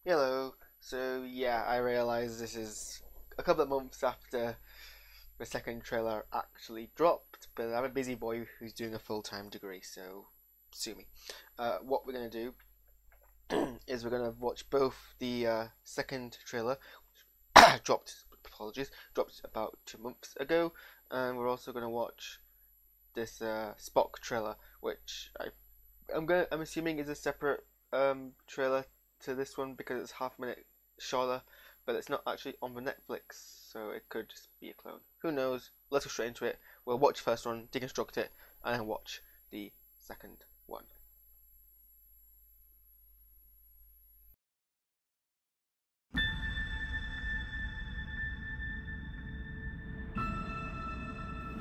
Hello. So yeah, I realise this is a couple of months after the second trailer actually dropped, but I'm a busy boy who's doing a full-time degree, so sue me. What we're gonna do is we're gonna watch both the second trailer, which dropped about 2 months ago, and we're also gonna watch this Spock trailer, which I'm assuming is a separate trailer to this one because it's half a minute shorter, but it's not actually on the Netflix, so it could just be a clone. Who knows? Let's go straight into it. We'll watch the first one, deconstruct it, and then watch the second one.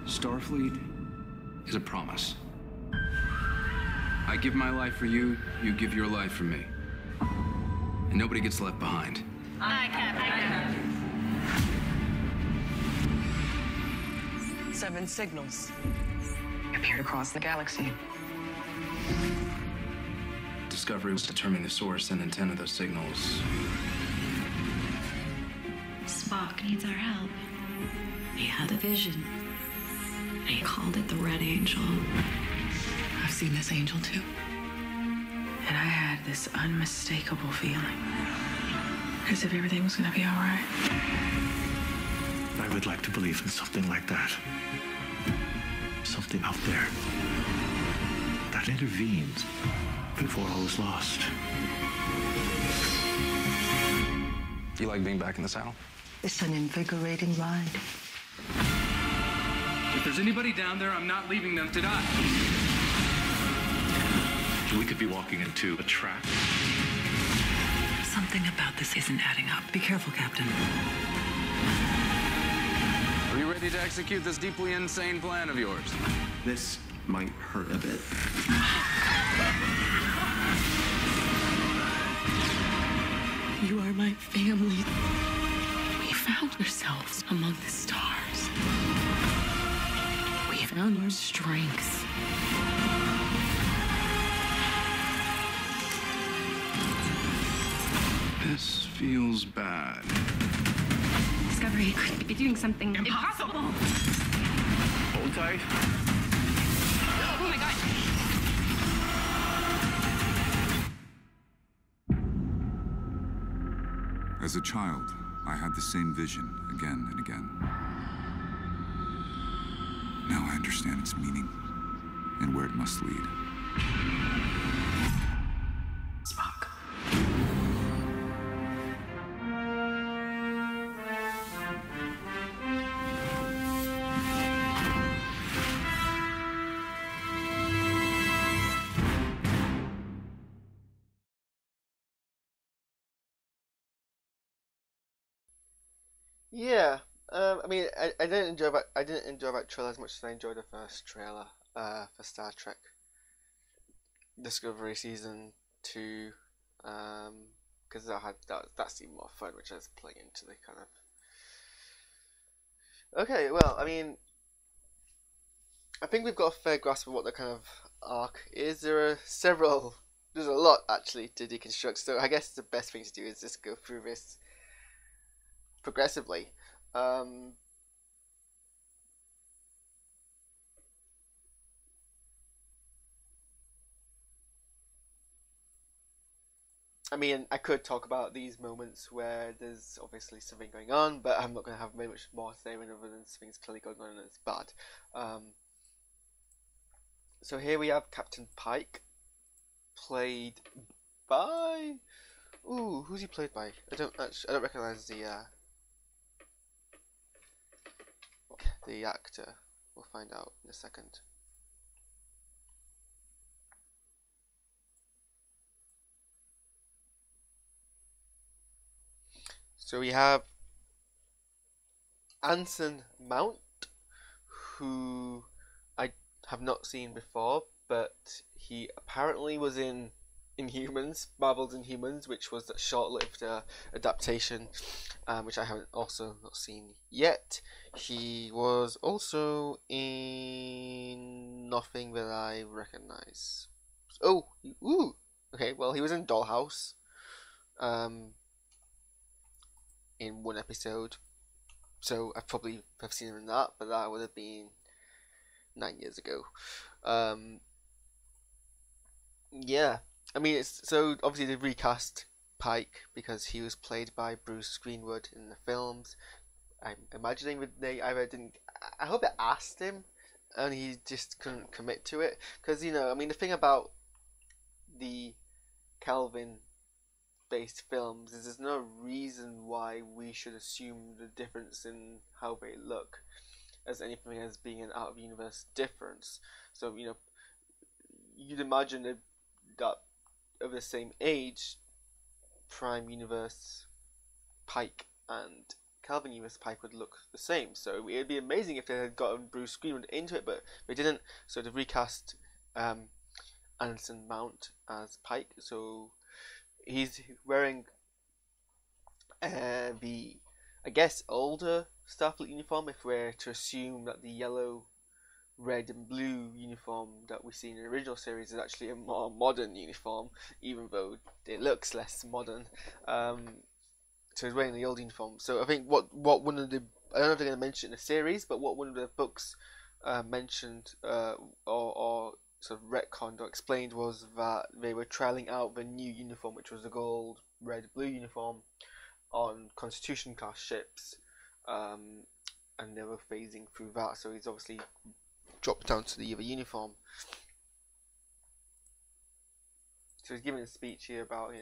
Starfleet is a promise. I give my life for you, you give your life for me. And nobody gets left behind. Aye, Captain. 7 signals appeared across the galaxy. Discovery was determining the source and intent of those signals. Spock needs our help. He had a vision. And he called it the Red Angel. I've seen this angel too. And I had this unmistakable feeling. As if everything was gonna be all right. I would like to believe in something like that. Something out there that intervened before all was lost. You like being back in the saddle? It's an invigorating ride. If there's anybody down there, I'm not leaving them to die. We could be walking into a trap. Something about this isn't adding up. Be careful, Captain. Are you ready to execute this deeply insane plan of yours? This might hurt a bit. You are my family. We found ourselves among the stars. We found our strengths. This feels bad. Discovery could be doing something impossible. Hold tight. Oh my god. As a child, I had the same vision again and again. Now I understand its meaning and where it must lead. Spock. Yeah, I mean, I didn't enjoy that trailer as much as I enjoyed the first trailer for Star Trek Discovery Season 2, because that seemed more fun, which I was playing into the kind of. Okay, well, I mean, I think we've got a fair grasp of what the kind of arc is. There's a lot actually to deconstruct, so I guess the best thing to do is just go through this progressively. I mean, I could talk about these moments where there's obviously something going on, but I'm not going to have very much more to say other than something's clearly going on and it's bad. So here we have Captain Pike, played by... Ooh, who's he played by? I don't recognize the actor. We'll find out in a second. So we have Anson Mount, who I have not seen before, but he apparently was in Inhumans, Marvel's Inhumans, which was that short-lived adaptation, which I haven't also not seen yet. He was also in nothing that I recognize. Oh, ooh, okay. Well, he was in Dollhouse, in one episode. So I probably have seen him in that, but that would have been 9 years ago. Yeah, I mean, it's so obviously they recast Pike because he was played by Bruce Greenwood in the films. I'm imagining that they either didn't. I hope they asked him, and he just couldn't commit to it. Because I mean, the thing about the Kelvin-based films is there's no reason why we should assume the difference in how they look as anything as being an out-of-universe difference. So you'd imagine that of the same age, Prime Universe Pike and Calvin Universe Pike would look the same. So it'd be amazing if they had gotten Bruce Greenwood into it, but they didn't. So they recast Anson Mount as Pike. So he's wearing the, I guess, older Starfleet uniform, if we're to assume that the yellow, red and blue uniform that we see in the original series is actually a more modern uniform, even though it looks less modern. So he's wearing the old uniform. So I think what one of the, I don't know if they're going to mention it in the series, but what one of the books mentioned or sort of retconned or explained was that they were trialing out the new uniform, which was the gold, red, blue uniform on Constitution class ships, and they were phasing through that. So he's obviously dropped down to the other uniform. So he's giving a speech here about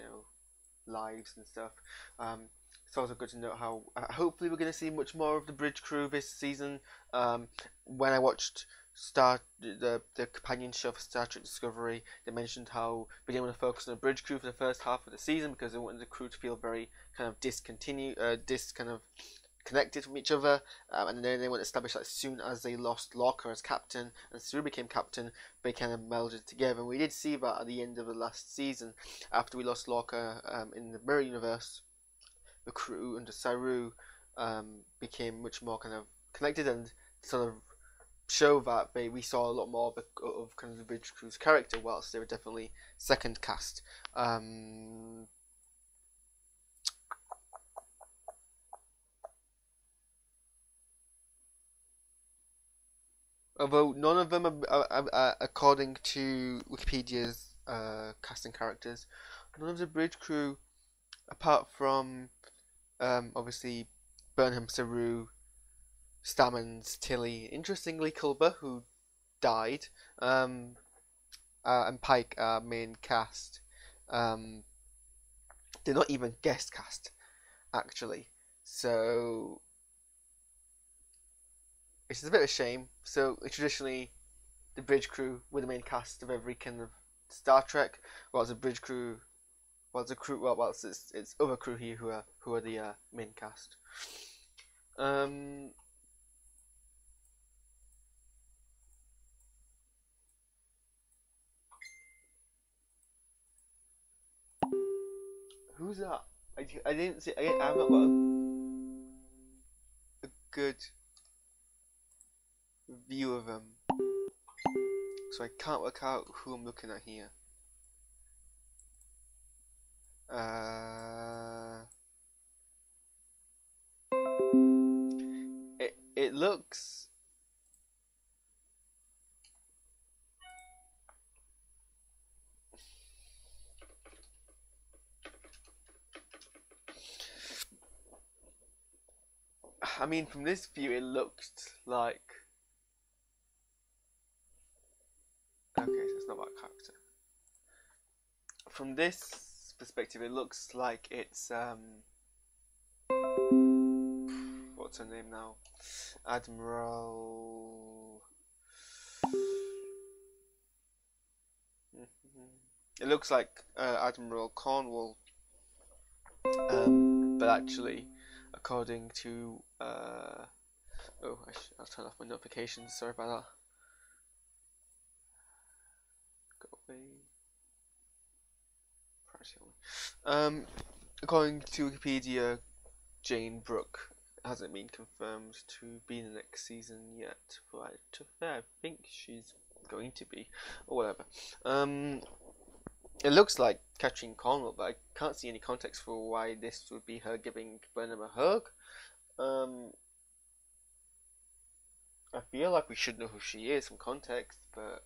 lives and stuff. It's also good to note how hopefully we're going to see much more of the bridge crew this season. When I watched the companion show for Star Trek Discovery, they mentioned how they didn't want to focus on the bridge crew for the first half of the season because they wanted the crew to feel very kind of connected from each other, and then they want to establish that as soon as they lost Lorca as captain and Saru became captain, they kind of melded together. And we did see that at the end of the last season, after we lost Lorca in the Mirror Universe, the crew under Saru became much more kind of connected and sort of show that we saw a lot more of kind of the bridge crew's character, whilst they were definitely second cast. Although none of them are according to Wikipedia's casting characters, none of the bridge crew, apart from obviously Burnham, Saru, Stammons, Tilly, interestingly Culber, who died, and Pike are main cast. They're not even guest cast, actually. So it's a bit of a shame. So traditionally, the bridge crew were the main cast of every kind of Star Trek, whilst the bridge crew, whilst it's other crew here who are the main cast. Who's that? I didn't see. I've not got a good view of them, so I can't work out who I'm looking at here. It looks. I mean, from this view, it looked like. Okay, so it's not about character. From this perspective, it looks like it's what's her name now? Admiral. It looks like Admiral Cornwall, but actually, according to I'll turn off my notifications. Sorry about that. Go away. According to Wikipedia, Jane Brooke hasn't been confirmed to be in the next season yet. But I think she's going to be, or whatever. It looks like Catherine Cornwall, but I can't see any context for why this would be her giving Burnham a hug. I feel like we should know who she is, some context, but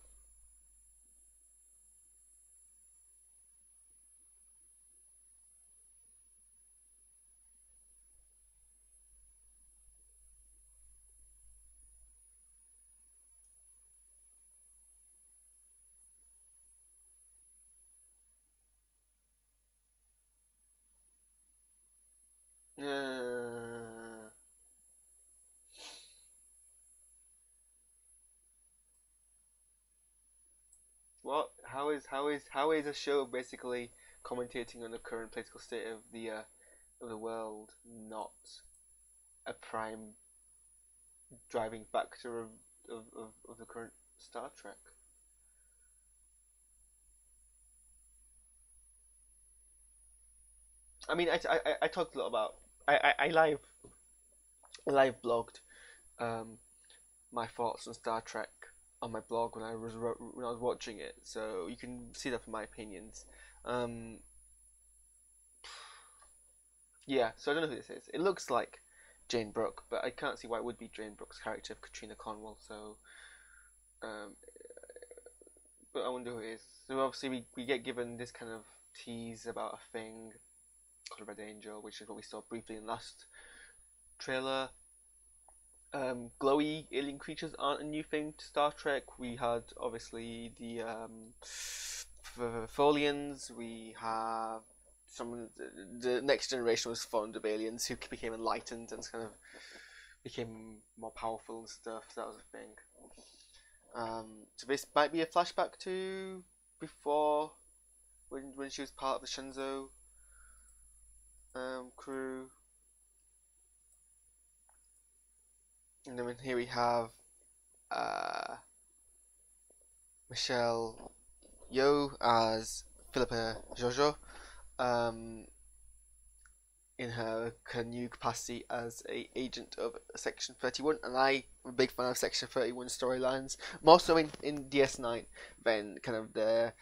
what? How is a show basically commentating on the current political state of the world not a prime driving factor of the current Star Trek? I mean, I talked a lot about I live blogged um my thoughts on Star Trek on my blog when I was watching it, so you can see that from my opinions. Um, yeah, so I don't know who this is. It looks like Jane Brooke, but I can't see why it would be Jane Brooke's character of Katrina Cornwall. So, um, but I wonder who it is. So obviously we get given this kind of tease about a thing called Red Angel, which is what we saw briefly in last trailer. Glowy alien creatures aren't a new thing to Star Trek. We had obviously the Folians. We have the next generation was fond of aliens who became enlightened and kind of became more powerful and stuff. So that was a thing. So this might be a flashback to before when she was part of the Shenzhou crew. And then here we have Michelle Yeoh as Philippa Jojo, in her new capacity as a agent of Section 31, and I'm a big fan of Section 31 storylines, more so in DS9 than kind of the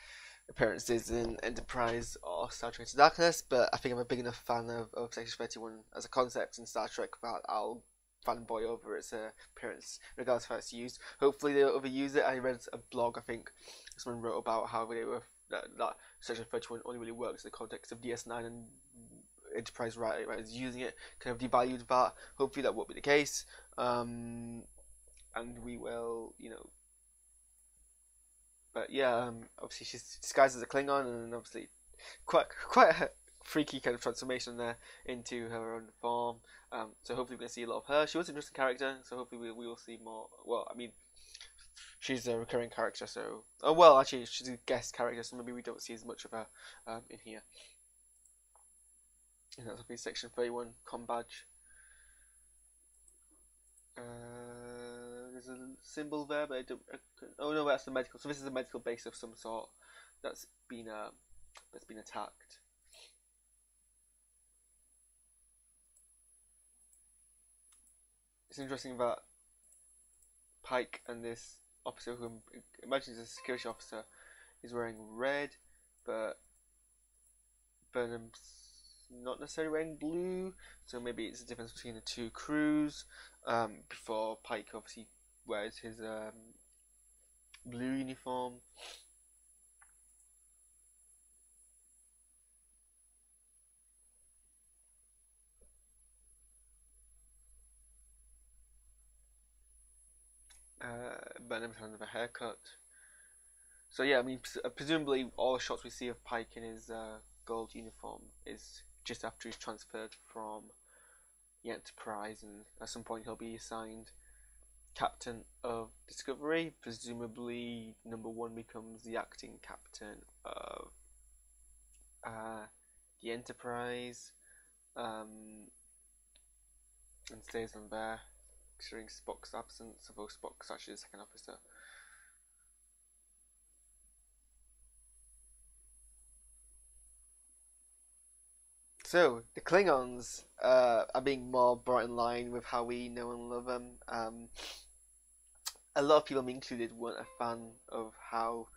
appearances in Enterprise or Star Trek Into Darkness, but I think I'm a big enough fan of Section 31 as a concept in Star Trek that I'll fanboy over its appearance, regardless of how it's used. Hopefully they don't overuse it. I read a blog, I think someone wrote about how they were that Section 31 only really works in the context of DS9 and Enterprise writers using it, kind of devalued that. Hopefully that won't be the case, and we will, But yeah, obviously she's disguised as a Klingon, and obviously quite a freaky kind of transformation there into her own form. So hopefully we're going to see a lot of her. She was an interesting character, so hopefully we will see more. Well, I mean, she's a recurring character, so... Oh, well, actually, she's a guest character, so maybe we don't see as much of her in here. And that'll be Section 31 com badge. There's a symbol there, but I don't... Oh, no, that's the medical... So this is a medical base of some sort that's been attacked. It's interesting that Pike and this officer, who imagines a security officer, is wearing red, but Burnham's not necessarily wearing blue, so maybe it's a difference between the two crews. Before Pike obviously wears his blue uniform. Burnham's having a haircut. So yeah, I mean, presumably all the shots we see of Pike in his gold uniform is just after he's transferred from the Enterprise, and at some point he'll be assigned captain of Discovery. Presumably, number one becomes the acting captain of the Enterprise, and stays on there, considering Spock's absence, although Spock's actually the second officer. So, the Klingons are being more brought in line with how we know and love them. A lot of people, me included, weren't a fan of how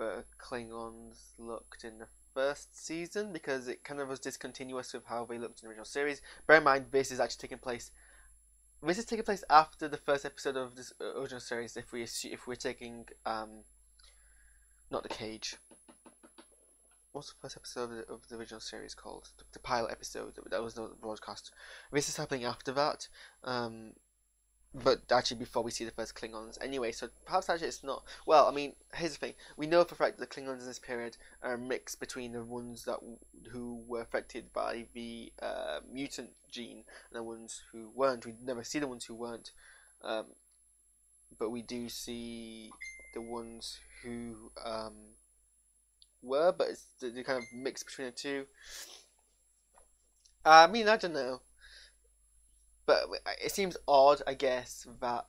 the Klingons looked in the first season, because it kind of was discontinuous with how they looked in the original series. Bear in mind, this is actually taking place. This is taking place after the first episode of this original series. If we're taking not the cage. What's the first episode of the original series called? The pilot episode that was not broadcast. This is happening after that. But actually before we see the first Klingons anyway, so perhaps actually it's not. Well, I mean, here's the thing: we know for a fact that the Klingons in this period are a mix between the ones who were affected by the mutant gene and the ones who weren't. We never see the ones who weren't, but we do see the ones who were. But it's the kind of mix between the two. I mean, I don't know. But it seems odd, I guess, that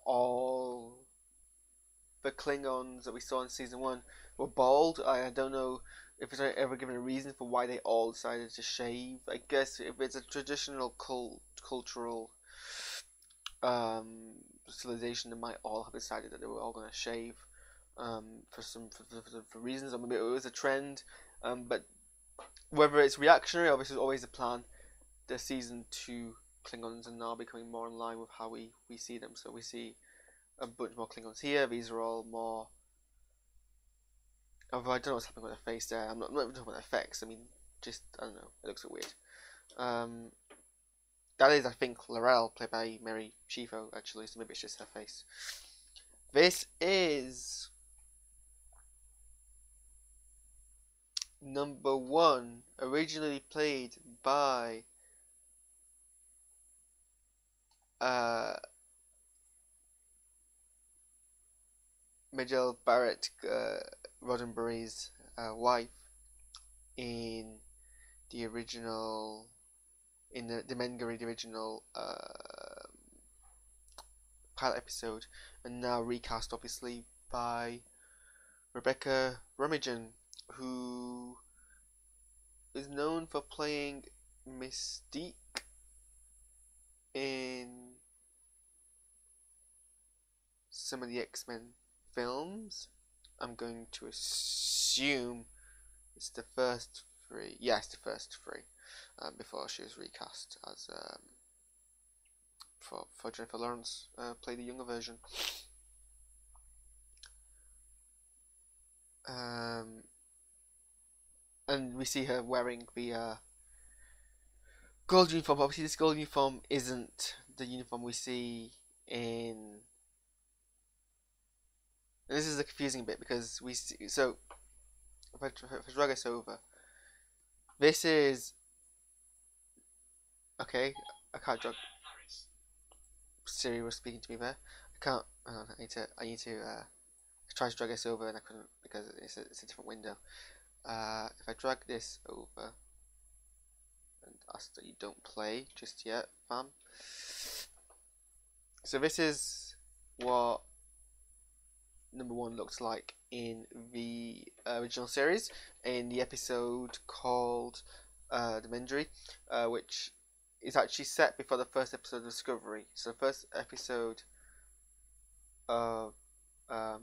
all the Klingons that we saw in season 1 were bald. I don't know if there's ever given a reason for why they all decided to shave. I guess if it's a traditional cultural civilization, they might all have decided that they were all going to shave for reasons, or maybe it was a trend. But whether it's reactionary or this was always a plan, the season 2 Klingons are now becoming more in line with how we see them. So we see a bunch more Klingons here. These are all more. Although I don't know what's happening with their face there. I'm not even talking about effects. I mean, just I don't know. It looks a bit weird. That is, I think, Laurel, played by Mary Chieffo, actually. So maybe it's just her face. This is number 1, originally played by Majel Barrett, Roddenberry's wife, in the original, in the Mengari, the original pilot episode, and now recast obviously by Rebecca Romijn, who is known for playing Mystique in some of the X-Men films. I'm going to assume it's the first 3. Yes, the first 3. Before she was recast as for Jennifer Lawrence, played the younger version. And we see her wearing the gold uniform. Obviously, this gold uniform isn't the uniform we see in. And this is a confusing bit because we see. So, if I drag us over, this is. Okay, I can't drag. Siri was speaking to me there. I can't. I need to try to drag us over, and I couldn't because it's a different window. If I drag this over and ask that you don't play just yet, fam. So this is what number 1 looks like in the original series, in the episode called The Mendry, which is actually set before the first episode of Discovery. So the first episode of oh,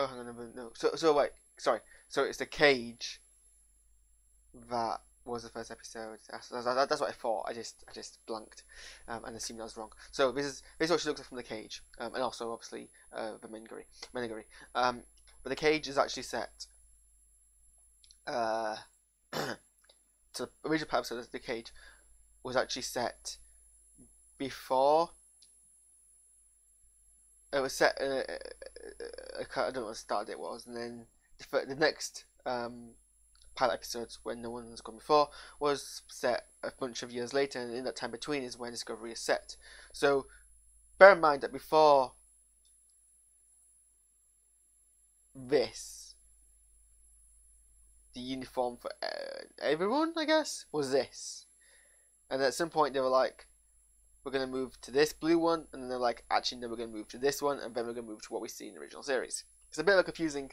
hang on, no. So wait, sorry. So it's the cage that was the first episode. That's what I thought. I just blanked and assumed I was wrong. So this is what she looks like from the cage, and also obviously the Menagari. But the cage is actually set. So the original episode of the cage was actually set before. It was set. I don't know what start date was, and then the next pilot episodes, when no one's gone before, was set a bunch of years later, and in that time between is when Discovery is set. So bear in mind that before this, the uniform for everyone, I guess, was this. And at some point they were like, we're going to move to this blue one, and then they're like, actually no, we're going to move to this one, and then we're going to move to what we see in the original series. It's a bit of a confusing,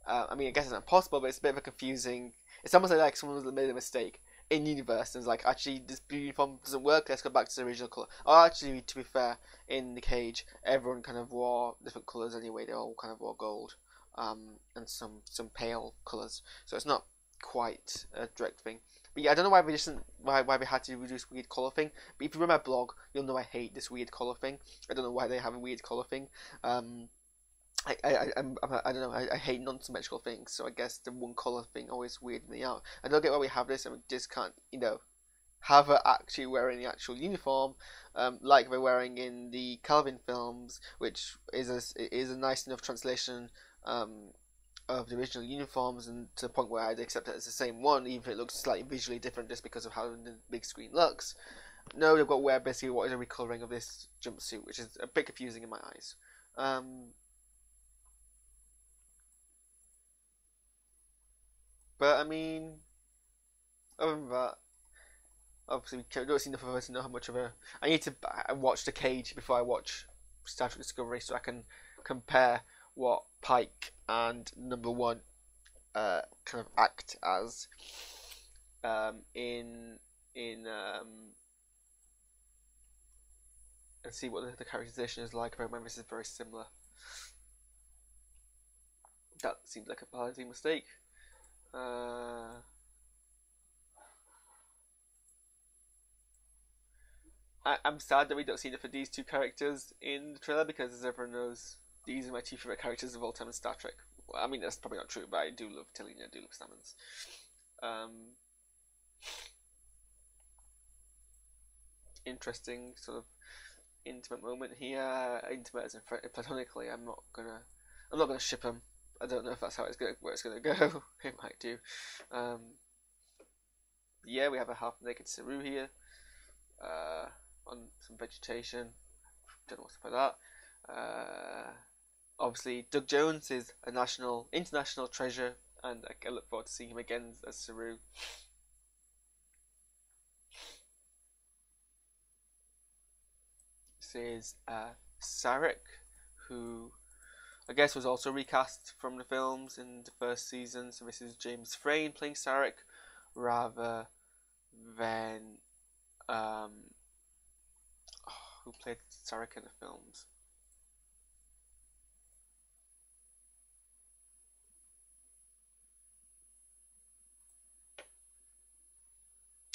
I mean, I guess it's not possible, but it's a bit of a confusing, it's almost like someone made a mistake, in universe, and it's like, actually this uniform doesn't work, let's go back to the original colour. Or actually, to be fair, in the cage everyone kind of wore different colours anyway, they all kind of wore gold, and some pale colours, so it's not quite a direct thing. But yeah, I don't know why we had to do this weird colour thing, but if you read my blog you'll know I hate this weird colour thing. I don't know why they have a weird colour thing. I don't know. I hate non-symmetrical things, so I guess the one color thing always weirded me out. I don't get why we have this, and we just can't, have her actually wearing the actual uniform, like they're wearing in the Calvin films, which is a nice enough translation of the original uniforms, and to the point where I'd accept it as the same one, even if it looks slightly visually different just because of how the big screen looks. No, they've got to wear basically what is a recoloring of this jumpsuit, which is a bit confusing in my eyes. But I mean, other than that, obviously we don't see enough of us to know how much of a. I need to watch The Cage before I watch Star Trek Discovery, so I can compare what Pike and Number One kind of act as in and see what the characterization is like. I remember this is very similar. That seems like a paladin mistake. I'm sad that we don't see enough of these two characters in the trailer, because as everyone knows, these are my two favourite characters of all time in Star Trek. Well, I mean, that's probably not true, but I do love Tilly and I do love Stamets. Interesting sort of intimate moment here. Intimate as in platonically. I'm not gonna ship them. I don't know if that's where it's gonna go. It might do. Yeah, we have a half-naked Saru here, on some vegetation. Don't know what's up with that. Obviously, Doug Jones is a international treasure, and I look forward to seeing him again as Saru. This is Sarek, who I guess was also recast from the films in the first season. So this is James Frain playing Sarek, rather than who played Sarek in the films?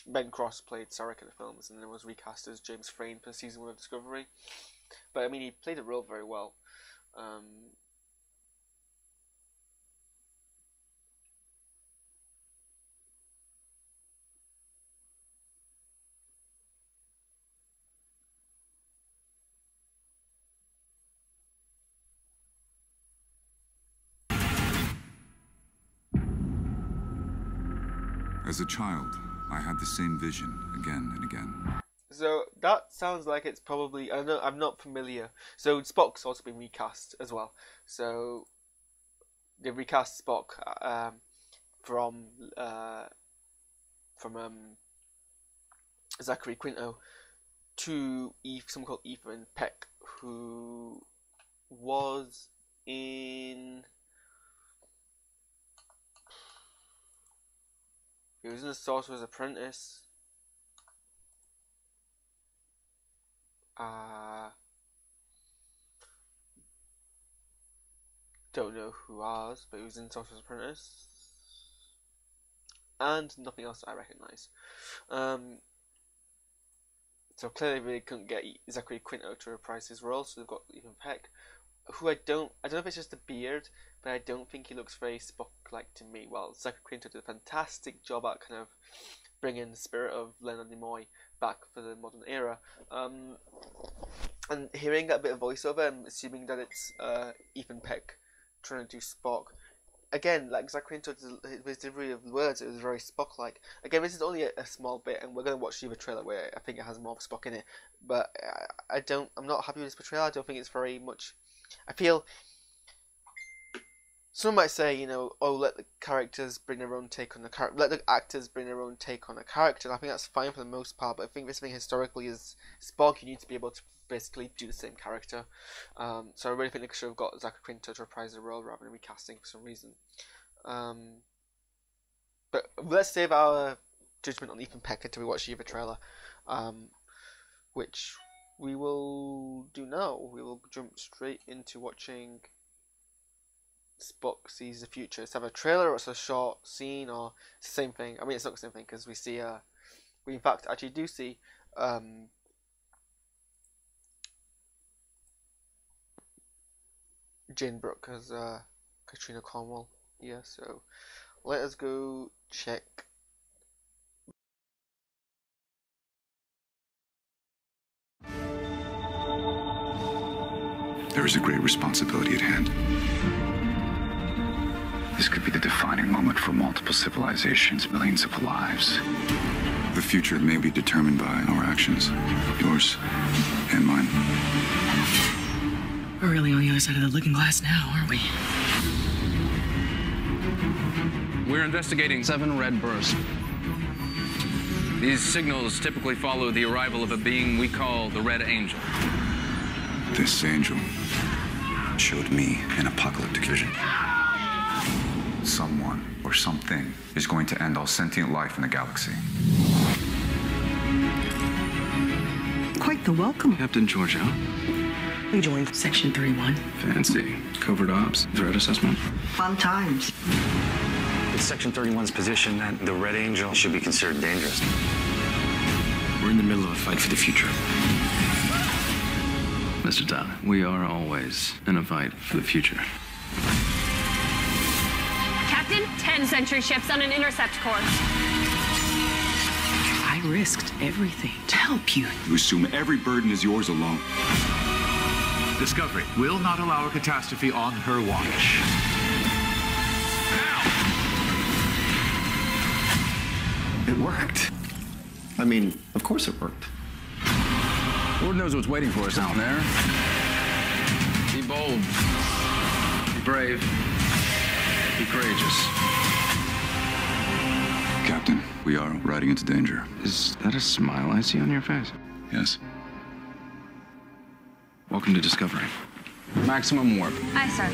Ben Cross played Sarek in the films, and then was recast as James Frain for season 1 of Discovery. But I mean, he played the role very well. As a child, I had the same vision again and again. So that sounds like it's probably, I don't know, I'm not familiar. So Spock's also been recast as well. So they recast Spock from Zachary Quinto to someone called Ethan Peck, who was in. He was in The Sorcerer's Apprentice. Don't know who was, but he was in Sorcerer's Apprentice. And nothing else I recognise. So clearly they couldn't get Zachary Quinto to reprise his role, so they've got Ethan Peck, who I don't know if it's just the beard, but I don't think he looks very Spock-like to me. Well, Zachary Quinto did a fantastic job at kind of bringing the spirit of Leonard Nimoy back for the modern era. And hearing that bit of voiceover, I'm assuming that it's Ethan Peck trying to do Spock. Again, like Zachary Quinto, his delivery of words, it was very Spock-like. Again, this is only a small bit, and we're going to watch the other trailer where I think it has more of Spock in it. But I'm not happy with this portrayal. I don't think it's very much. I feel some might say, oh, let the characters bring their own take on the character. Let the actors bring their own take on a character. And I think that's fine for the most part. But I think this thing historically is Spock. You need to be able to basically do the same character. So I really think they should have got Zachary Quinto to reprise the role rather than recasting for some reason. But let's save our judgment on Ethan Peck until we watch the other trailer, which we will do now. We will jump straight into watching Spock Sees the Future. It's either a trailer or it's a short scene or it's the same thing. I mean, it's not the same thing because we see, we in fact actually do see Jane Brooke as Katrina Cornwall. Yeah, so let us go check. There is a great responsibility at hand. This could be the defining moment for multiple civilizations, millions of lives. The future may be determined by our actions, yours and mine. We're really on the other side of the looking glass now, aren't we? We're investigating 7 red bursts. These signals typically follow the arrival of a being we call the Red Angel. This angel showed me an apocalyptic vision. Someone or something is going to end all sentient life in the galaxy. Quite the welcome. Captain Georgia. We joined Section 31. Fancy. Covert ops, threat assessment. Fun times. It's Section 31's position that the Red Angel should be considered dangerous. We're in the middle of a fight for the future. Mr. Todd, we are always in a fight for the future. Captain, 10 Century ships on an intercept course. I risked everything to help you. You assume every burden is yours alone. Discovery will not allow a catastrophe on her watch. It worked. I mean, of course it worked. Lord knows what's waiting for us out there. Be bold. Be brave. Be courageous. Captain, we are riding into danger. Is that a smile I see on your face? Yes. Welcome to Discovery. Maximum warp. Aye, sir.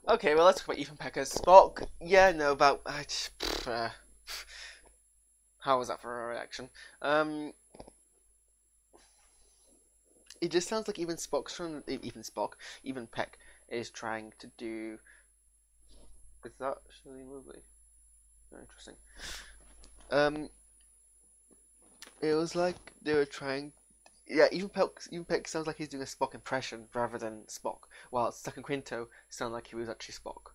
Okay, well, let's talk about Ethan Peck as Spock. Yeah, no, about... how was that for a reaction? It just sounds like even Peck is trying to do... Is that actually a movie? Very interesting. It was like they were trying... Yeah, even Peck sounds like he's doing a Spock impression rather than Spock, while Second Quinto sounded like he was actually Spock.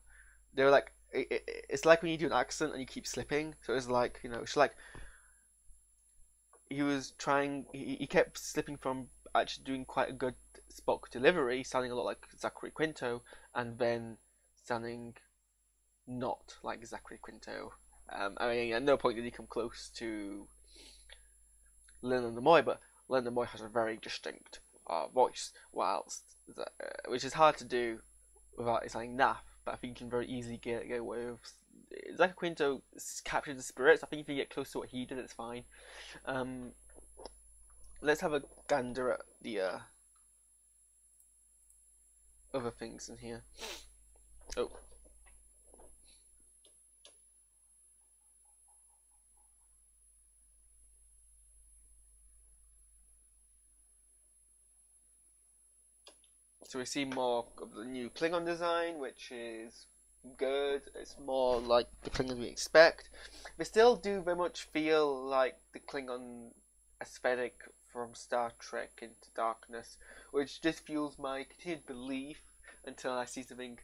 They were like, it's like when you do an accent and you keep slipping, so it's like, you know, it's like he was trying, he kept slipping from actually doing quite a good Spock delivery, sounding a lot like Zachary Quinto, and then sounding not like Zachary Quinto. I mean, at no point did he come close to Leonard Nimoy, but Leonard Nimoy has a very distinct voice, which is hard to do without it sounding naff. But I think you can very easily get away with. Zachary Quinto captured the spirits. I think if you get close to what he did, it's fine. Let's have a gander at the other things in here. Oh. So we see more of the new Klingon design, which is good. It's more like the Klingons we expect. They still do very much feel like the Klingon aesthetic from Star Trek Into Darkness, which just fuels my continued belief until I see something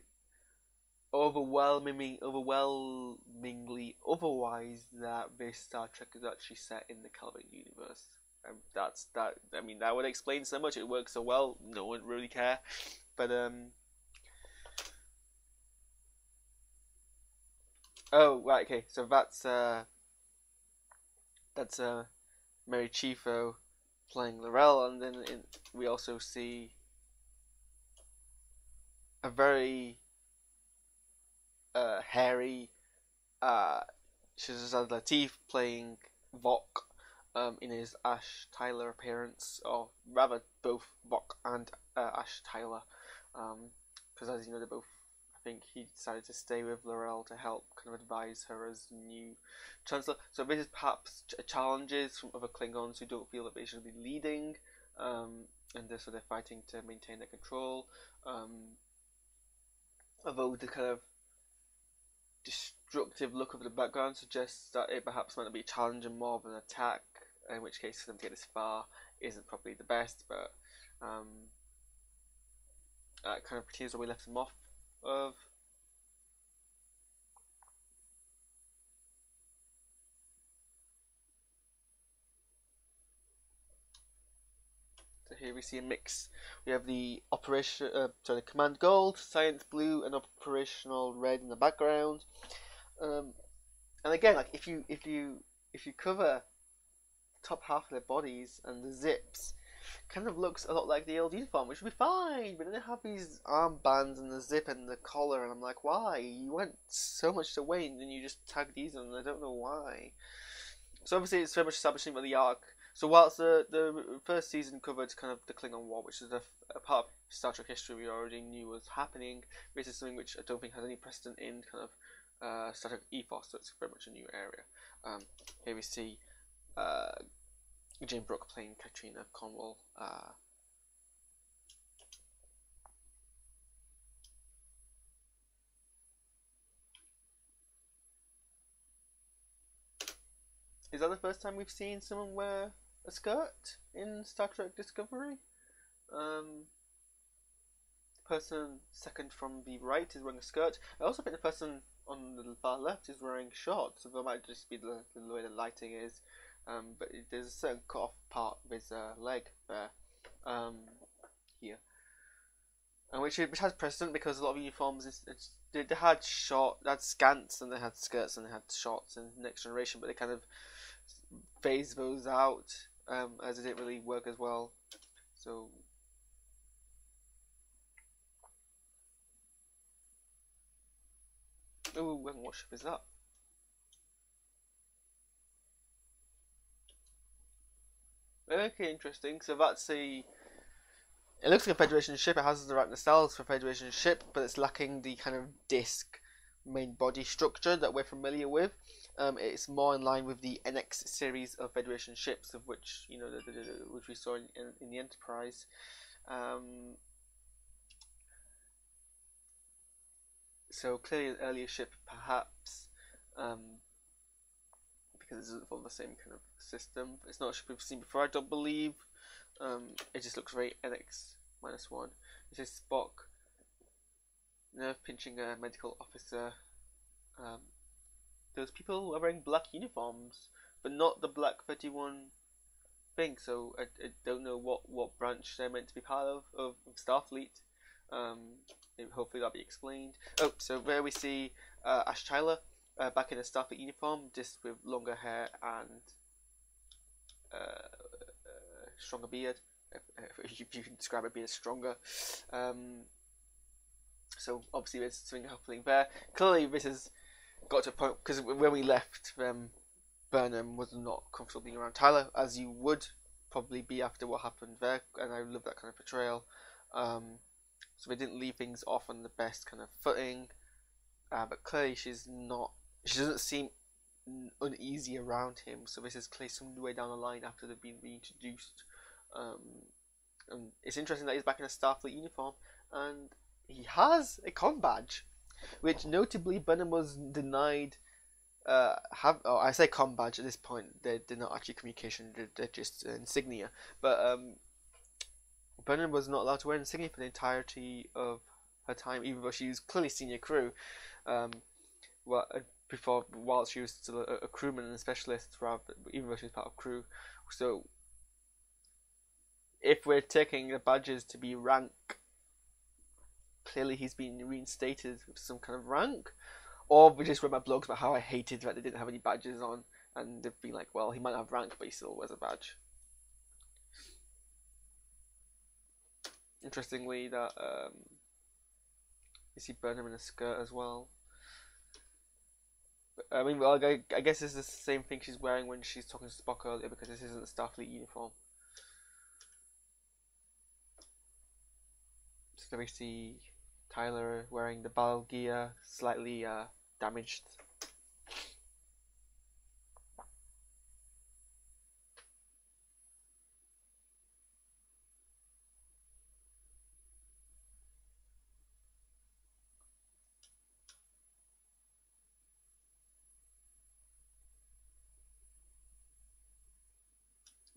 overwhelmingly otherwise that this Star Trek is actually set in the Kelvin universe. That's that. I mean, that would explain so much. It works so well. No one would really care. But oh right, okay. So that's Mary Chieffo playing Laurel, and then we also see a very hairy Shazad Latif playing Vok. In his Ash Tyler appearance, or rather both Spock and Ash Tyler, because as you know, they're both. I think he decided to stay with Laurel to help kind of advise her as new Chancellor. So this is perhaps challenges from other Klingons who don't feel that they should be leading, and so they're fighting to maintain their control. Although the kind of destructive look of the background suggests that it perhaps might be a challenge and more of an attack, in which case for them to get this far isn't probably the best, but that kind of continues where we left them off of. So here we see a mix. We have the command gold, science blue, and operational red in the background. And again, like if you cover the top half of their bodies and the zips, kind of looks a lot like the old uniform, which would be fine. But then they have these armbands and the zip and the collar, and I'm like, why? You went so much to weight, and then you just tag these on, and I don't know why. So obviously, it's very much establishing about the arc. So whilst the first season covered kind of the Klingon War, which is a part of Star Trek history we already knew was happening, this is something which I don't think has any precedent in kind of Star Trek ethos, so it's very much a new area. Here we see Jane Brooke playing Katrina Cornwall. Is that the first time we've seen someone wear a skirt in Star Trek Discovery? The person second from the right is wearing a skirt. I also think the person on the far left is wearing shorts, so that might just be the way the lighting is. But there's a certain cut off part of his leg there, here, and which has precedent because a lot of uniforms they had skants and they had skirts and they had shorts in Next Generation, but they kind of phased those out as it didn't really work as well. So what ship is that? Okay, interesting. So that's it looks like a Federation ship. It has the right nacelles for a Federation ship, but it's lacking the kind of disc main body structure that we're familiar with. It's more in line with the NX series of Federation ships, of which which we saw in the Enterprise. So clearly an earlier ship, perhaps, because it doesn't follow the same kind of system. It's not a ship we've seen before, I don't believe. It just looks very NX-1. It says Spock, nerve pinching a medical officer. Those people are wearing black uniforms, but not the Black 31 thing. So I don't know what branch they're meant to be part of Starfleet. Hopefully that'll be explained. Oh, so there we see Ash Tyler back in a Starfleet uniform, just with longer hair and stronger beard. If you can describe a beard as stronger. So obviously there's something happening there. Clearly this has got to a point, because when we left, Burnham was not comfortable being around Tyler, as you would probably be after what happened there, and I love that kind of portrayal. So they didn't leave things off on the best kind of footing, but clearly she doesn't seem uneasy around him, so this is clearly some way down the line after they've been reintroduced. And it's interesting that he's back in a Starfleet uniform, and he has a comm badge, which notably Burnham was denied. I say comm badge at this point, they're not actually communication, they're just insignia, but Burnham was not allowed to wear insignia for the entirety of her time, even though she was clearly senior crew. While she was still a crewman and a specialist, even though she was part of crew. So if we're taking the badges to be rank, clearly he's been reinstated with some kind of rank. Or we just read my blogs about how I hated that they didn't have any badges on, and they've been like, well, he might have rank, but he still wears a badge. Interestingly, that you see Burnham in a skirt as well. I mean, well, I guess it's the same thing she's wearing when she's talking to Spock earlier, because this isn't a Starfleet uniform. Then we see Tyler wearing the battle gear, slightly damaged.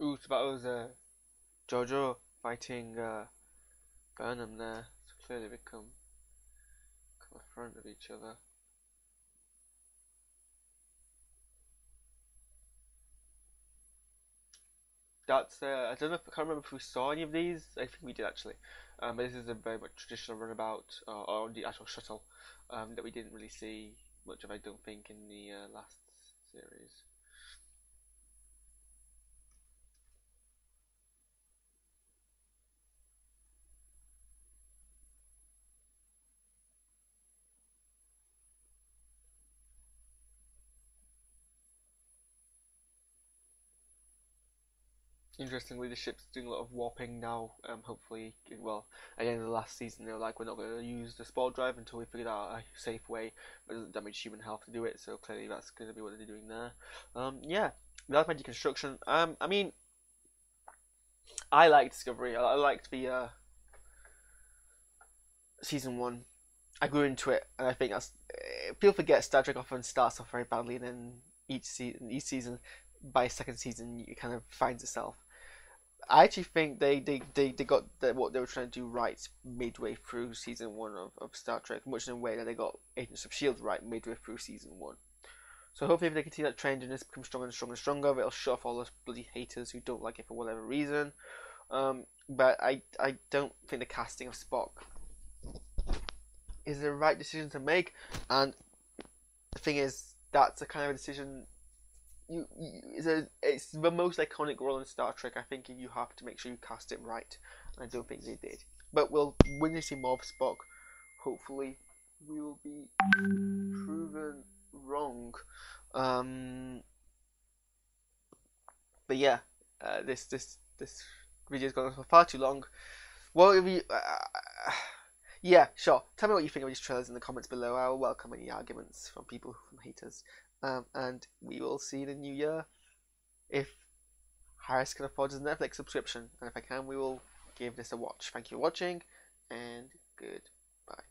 Ooh, so that was Jojo fighting Burnham there. So clearly they come in front of each other. That's I don't know if I can't remember if we saw any of these. I think we did actually. But this is a very much traditional runabout or the actual shuttle that we didn't really see much of, I don't think, in the last series. Interestingly, the ship's doing a lot of warping now. Hopefully, well, at the end of the last season, they were like, we're not going to use the spore drive until we figured out a safe way that doesn't damage human health to do it. So clearly, that's going to be what they're doing there. Yeah, that's my deconstruction. I mean, I like Discovery. I liked the season 1. I grew into it, and I think that's people forget Star Trek often starts off very badly, and then each season, by second season, it kind of finds itself. I actually think they got what they were trying to do right midway through season 1 of Star Trek, much in a way that they got Agents of S.H.I.E.L.D. right midway through season 1. So hopefully if they continue that trend and this becomes stronger and stronger and stronger, it'll shut off all those bloody haters who don't like it for whatever reason. But I don't think the casting of Spock is the right decision to make, and the thing is, that's the kind of decision it's the most iconic role in Star Trek. I think you have to make sure you cast it right, and I don't think they did. But when you see more of Spock, hopefully we will be proven wrong. But yeah, this video's gone on for far too long. Well, if you yeah, sure. Tell me what you think of these trailers in the comments below. I will welcome any arguments from people, from haters. And we will see in the new year if Harris can afford his Netflix subscription. And if I can, we will give this a watch. Thank you for watching, and goodbye.